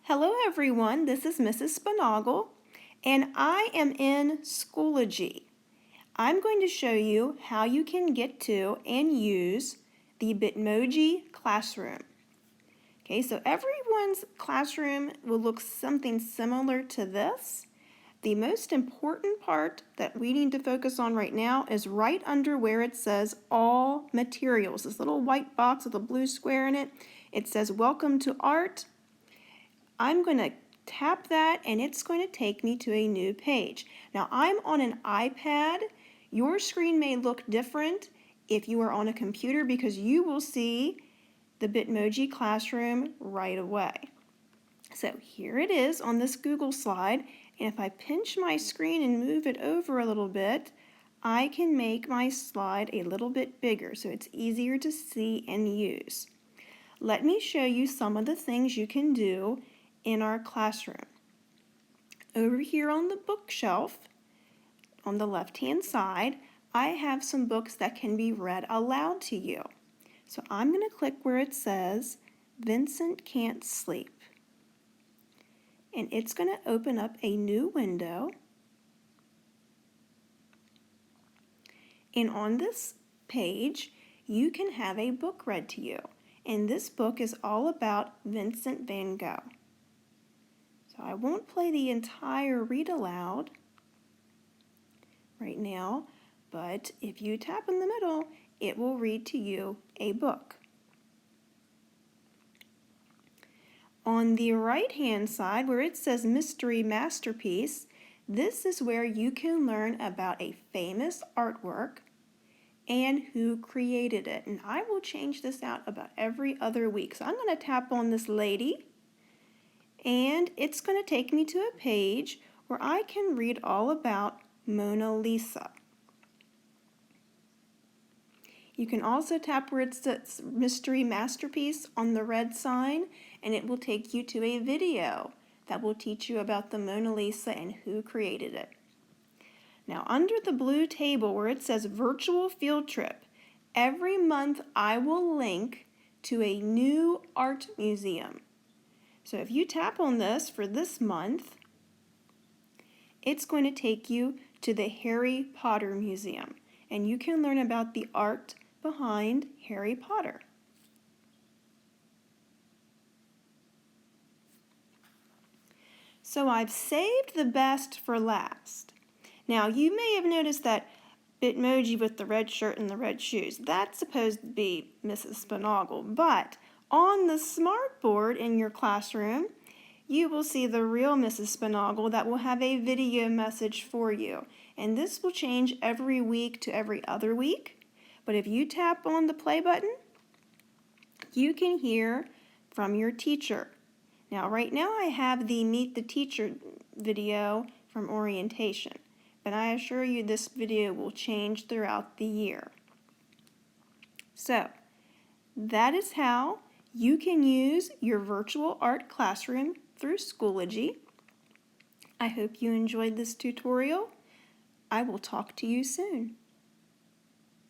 Hello everyone, this is Mrs. Spinagle and I am in Schoology. I'm going to show you how you can get to and use the Bitmoji classroom. Okay, so everyone's classroom will look something similar to this. The most important part that we need to focus on right now is right under where it says all materials. This little white box with a blue square in it. It says welcome to art. I'm going to tap that and it's going to take me to a new page. Now I'm on an iPad. Your screen may look different if you are on a computer because you will see the Bitmoji classroom right away. So here it is on this Google slide, and if I pinch my screen and move it over a little bit, I can make my slide a little bit bigger so it's easier to see and use. Let me show you some of the things you can do in our classroom. Over here on the bookshelf, on the left-hand side, I have some books that can be read aloud to you. So I'm going to click where it says, Vincent Can't Sleep. And it's going to open up a new window. And on this page, you can have a book read to you. And this book is all about Vincent van Gogh. So I won't play the entire read aloud right now, but if you tap in the middle, it will read to you a book. On the right-hand side, where it says Mystery Masterpiece, this is where you can learn about a famous artwork and who created it. And I will change this out about every other week. So I'm going to tap on this lady, and it's going to take me to a page where I can read all about Mona Lisa. You can also tap where it says Mystery Masterpiece on the red sign, and it will take you to a video that will teach you about the Mona Lisa and who created it. Now, under the blue table where it says Virtual Field Trip, every month I will link to a new art museum. So if you tap on this for this month, it's going to take you to the Harry Potter Museum, and you can learn about the art behind Harry Potter. So I've saved the best for last. Now you may have noticed that Bitmoji with the red shirt and the red shoes, that's supposed to be Mrs. Spinagle, but on the smart board in your classroom, you will see the real Mrs. Spinagle that will have a video message for you. And this will change every week to every other week. But if you tap on the play button, you can hear from your teacher. Now, right now I have the Meet the Teacher video from orientation, but I assure you this video will change throughout the year. So, that is how you can use your virtual art classroom through Schoology. I hope you enjoyed this tutorial. I will talk to you soon.